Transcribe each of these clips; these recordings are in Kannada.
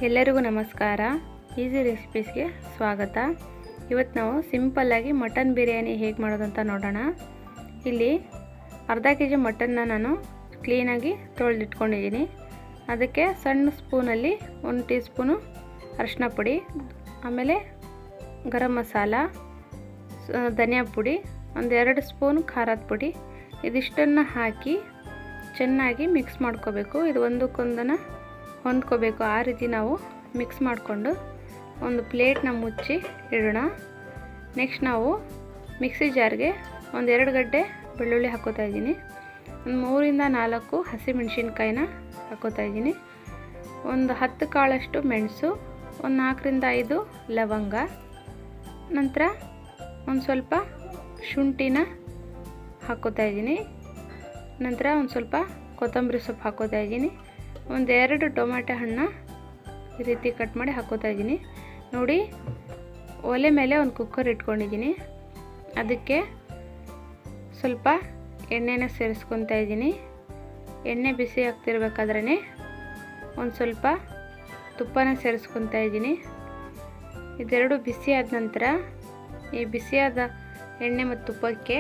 ಎಲ್ಲರಿಗೂ ನಮಸ್ಕಾರ. ಈಸಿ ರೆಸಿಪೀಸ್ಗೆ ಸ್ವಾಗತ. ಇವತ್ತು ನಾವು ಸಿಂಪಲ್ಲಾಗಿ ಮಟನ್ ಬಿರಿಯಾನಿ ಹೇಗೆ ಮಾಡೋದು ಅಂತ ನೋಡೋಣ. ಇಲ್ಲಿ ಅರ್ಧ kg ಮಟನ್ನ ನಾನು ಕ್ಲೀನಾಗಿ ತೊಳೆದಿಟ್ಕೊಂಡಿದ್ದೀನಿ. ಅದಕ್ಕೆ ಸಣ್ಣ ಸ್ಪೂನಲ್ಲಿ 1 ಟೀ ಸ್ಪೂನು ಅರಿಶಿನ ಪುಡಿ, ಆಮೇಲೆ ಗರಂ ಮಸಾಲ, ಧನಿಯಾ ಪುಡಿ, 1-2 ಸ್ಪೂನ್ ಖಾರದ ಪುಡಿ, ಇದಿಷ್ಟನ್ನು ಹಾಕಿ ಚೆನ್ನಾಗಿ ಮಿಕ್ಸ್ ಮಾಡ್ಕೋಬೇಕು. ಇದು ಒಂದಕ್ಕೊಂದನ್ನು ಹೊಂದ್ಕೋಬೇಕು. ಆ ರೀತಿ ನಾವು ಮಿಕ್ಸ್ ಮಾಡಿಕೊಂಡು ಒಂದು ಪ್ಲೇಟ್ನ ಮುಚ್ಚಿ ಇಡೋಣ. ನೆಕ್ಸ್ಟ್ ನಾವು ಮಿಕ್ಸಿ ಜಾರ್ಗೆ 1-2 ಗಡ್ಡೆ ಬೆಳ್ಳುಳ್ಳಿ ಹಾಕೋತಾ ಇದ್ದೀನಿ. ಒಂದು 3-4 ಹಸಿಮೆಣಸಿನ್ಕಾಯಿನ ಹಾಕೋತಾ ಇದ್ದೀನಿ. ಒಂದು 10 ಕಾಳಷ್ಟು ಮೆಣಸು, ಒಂದು 4-5 ಲವಂಗ, ನಂತರ ಒಂದು ಸ್ವಲ್ಪ ಶುಂಠಿನ ಹಾಕೋತಾ ಇದ್ದೀನಿ. ನಂತರ ಒಂದು ಸ್ವಲ್ಪ ಕೊತ್ತಂಬರಿ ಸೊಪ್ಪು ಹಾಕೋತಾ ಇದ್ದೀನಿ. 1-2 ಟೊಮೆಟೊ ಹಣ್ಣು ಈ ರೀತಿ ಕಟ್ ಮಾಡಿ ಹಾಕೋತಾ ಇದ್ದೀನಿ. ನೋಡಿ, ಒಲೆ ಮೇಲೆ ಒಂದು ಕುಕ್ಕರ್ ಇಟ್ಕೊಂಡಿದ್ದೀನಿ. ಅದಕ್ಕೆ ಸ್ವಲ್ಪ ಎಣ್ಣೆನ ಸೇರಿಸ್ಕೊತಾ ಇದ್ದೀನಿ. ಎಣ್ಣೆ ಬಿಸಿ ಆಗ್ತಿರ್ಬೇಕಾದ್ರೇ ಒಂದು ಸ್ವಲ್ಪ ತುಪ್ಪನ ಸೇರಿಸ್ಕೊತಾ ಇದ್ದೀನಿ. ಇದೆರಡು ಬಿಸಿ ಆದ ನಂತರ ಈ ಬಿಸಿಯಾದ ಎಣ್ಣೆ ಮತ್ತು ತುಪ್ಪಕ್ಕೆ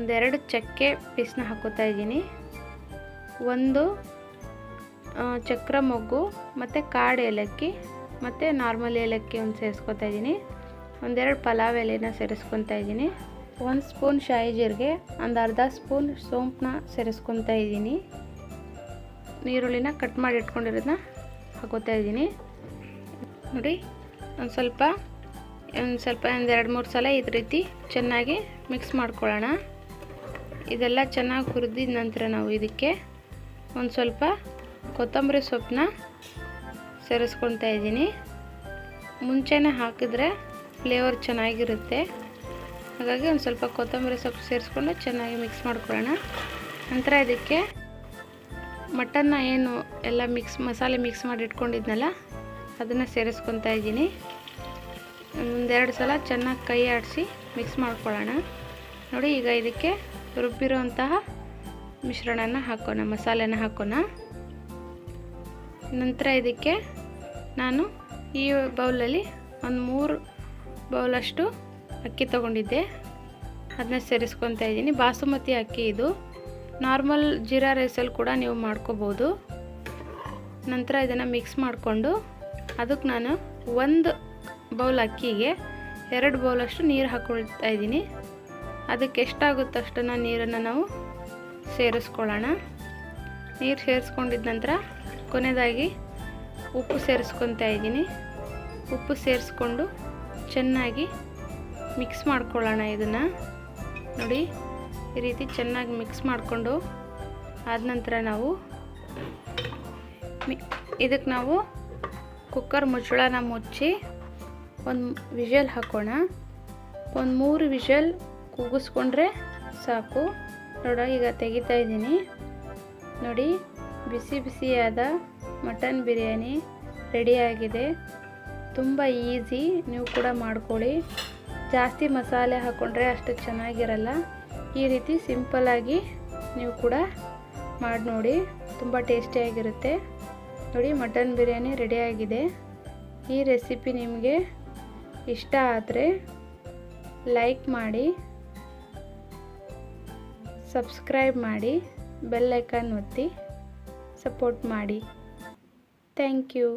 1-2 ಚಕ್ಕೆ ಪೀಸ್ನ ಹಾಕೋತಾ ಇದ್ದೀನಿ. ಒಂದು ಚಕ್ರ ಮೊಗ್ಗು ಮತ್ತು ಕಾಡು ಏಲಕ್ಕಿ ಮತ್ತು ನಾರ್ಮಲ್ ಏಲಕ್ಕಿ ಒಂದು ಸೇರಿಸ್ಕೊತಾ ಇದ್ದೀನಿ. 1-2 ಪಲಾವ್ ಎಲೆನ ಸೇರಿಸ್ಕೊತಾ ಇದ್ದೀನಿ. 1 ಸ್ಪೂನ್ ಶಾಯಿ ಜೀರಿಗೆ, ಒಂದು ಅರ್ಧ ಸ್ಪೂನ್ ಸೋಂಪನ್ನ ಸೇರಿಸ್ಕೊತಾ ಇದ್ದೀನಿ. ಈರುಳ್ಳಿನ ಕಟ್ ಮಾಡಿ ಇಟ್ಕೊಂಡಿರೋದನ್ನ ಹಾಕೋತಾ ಇದ್ದೀನಿ. ನೋಡಿ, ಒಂದು ಸ್ವಲ್ಪ 1-2-3 ಸಲ ಇದೇ ರೀತಿ ಚೆನ್ನಾಗಿ ಮಿಕ್ಸ್ ಮಾಡ್ಕೊಳ್ಳೋಣ. ಇದೆಲ್ಲ ಚೆನ್ನಾಗಿ ಹುರಿದಿದ ನಂತರ ನಾವು ಇದಕ್ಕೆ ಒಂದು ಸ್ವಲ್ಪ ಕೊತ್ತಂಬರಿ ಸೊಪ್ಪನ್ನ ಸೇರಿಸ್ಕೊತಾ ಇದ್ದೀನಿ. ಮುಂಚೆನೇ ಹಾಕಿದ್ರೆ ಫ್ಲೇವರ್ ಚೆನ್ನಾಗಿರುತ್ತೆ. ಹಾಗಾಗಿ ಒಂದು ಸ್ವಲ್ಪ ಕೊತ್ತಂಬರಿ ಸೊಪ್ಪು ಸೇರಿಸ್ಕೊಂಡು ಚೆನ್ನಾಗಿ ಮಿಕ್ಸ್ ಮಾಡ್ಕೊಳ್ಳೋಣ. ನಂತರ ಇದಕ್ಕೆ ಮಟನ್ನ ಏನು ಎಲ್ಲ ಮಸಾಲೆ ಮಿಕ್ಸ್ ಮಾಡಿ ಇಟ್ಕೊಂಡಿದ್ನಲ್ಲ ಅದನ್ನು ಸೇರಿಸ್ಕೊತಾ ಇದ್ದೀನಿ. 1-2 ಸಲ ಚೆನ್ನಾಗಿ ಕೈ ಆಡಿಸಿ ಮಿಕ್ಸ್ ಮಾಡ್ಕೊಳ್ಳೋಣ. ನೋಡಿ, ಈಗ ಇದಕ್ಕೆ ರುಬ್ಬಿರೋಂತಹ ಮಿಶ್ರಣನ ಹಾಕೋಣ, ಮಸಾಲೆನ ಹಾಕೋಣ. ನಂತರ ಇದಕ್ಕೆ ನಾನು ಈ ಬೌಲಲ್ಲಿ ಒಂದು 3 ಬೌಲಷ್ಟು ಅಕ್ಕಿ ತೊಗೊಂಡಿದ್ದೆ, ಅದನ್ನ ಸೇರಿಸ್ಕೊತಾ ಇದ್ದೀನಿ. ಬಾಸುಮತಿ ಅಕ್ಕಿ ಇದು. ನಾರ್ಮಲ್ ಜೀರಾ ರೈಸಲ್ಲಿ ಕೂಡ ನೀವು ಮಾಡ್ಕೋಬೋದು. ನಂತರ ಇದನ್ನು ಮಿಕ್ಸ್ ಮಾಡಿಕೊಂಡು ಅದಕ್ಕೆ ನಾನು 1 ಬೌಲ್ ಅಕ್ಕಿಗೆ 2 ಬೌಲಷ್ಟು ನೀರು ಹಾಕ್ಕೊಳ್ತಾ ಇದ್ದೀನಿ. ಅದಕ್ಕೆ ಎಷ್ಟಾಗುತ್ತೋ ಅಷ್ಟನ್ನು ನೀರನ್ನು ನಾವು ಸೇರಿಸ್ಕೊಳ್ಳೋಣ. ನೀರು ಸೇರಿಸ್ಕೊಂಡಿದ್ದ ನಂತರ ಕೊನೆಯದಾಗಿ ಉಪ್ಪು ಸೇರಿಸ್ಕೊತಾ ಇದ್ದೀನಿ. ಉಪ್ಪು ಸೇರಿಸ್ಕೊಂಡು ಚೆನ್ನಾಗಿ ಮಿಕ್ಸ್ ಮಾಡ್ಕೊಳ್ಳೋಣ. ಇದನ್ನು ನೋಡಿ, ಈ ರೀತಿ ಚೆನ್ನಾಗಿ ಮಿಕ್ಸ್ ಮಾಡಿಕೊಂಡು ಆದ ನಂತರ ನಾವು ಇದಕ್ಕೆ ನಾವು ಕುಕ್ಕರ್ ಮುಚ್ಚಳನ ಮುಚ್ಚಿ ಒಂದು ವಿಷಲ್ ಹಾಕೋಣ. ಒಂದು 3 ವಿಷಲ್ ಕೂಗಿಸ್ಕೊಂಡ್ರೆ ಸಾಕು. ನೋಡಿ, ಈಗ ತೆಗಿತಾ ಇದ್ದೀನಿ. ನೋಡಿ, ಬಿಸಿ ಬಿಸಿಯಾದ ಮಟನ್ ಬಿರಿಯಾನಿ ರೆಡಿಯಾಗಿದೆ. ತುಂಬ ಈಸಿ, ನೀವು ಕೂಡ ಮಾಡ್ಕೊಳ್ಳಿ. ಜಾಸ್ತಿ ಮಸಾಲೆ ಹಾಕ್ಕೊಂಡ್ರೆ ಅಷ್ಟು ಚೆನ್ನಾಗಿರಲ್ಲ. ಈ ರೀತಿ ಸಿಂಪಲ್ಲಾಗಿ ನೀವು ಕೂಡ ಮಾಡಿ ನೋಡಿ, ತುಂಬ ಟೇಸ್ಟಿಯಾಗಿರುತ್ತೆ. ನೋಡಿ, ಮಟನ್ ಬಿರಿಯಾನಿ ರೆಡಿಯಾಗಿದೆ. ಈ ರೆಸಿಪಿ ನಿಮಗೆ ಇಷ್ಟ ಆದರೆ ಲೈಕ್ ಮಾಡಿ, ಸಬ್ಸ್ಕ್ರೈಬ್ ಮಾಡಿ, ಬೆಲ್ ಐಕಾನ್ ಒತ್ತಿ ಸಪೋರ್ಟ್ ಮಾಡಿ. Thank you.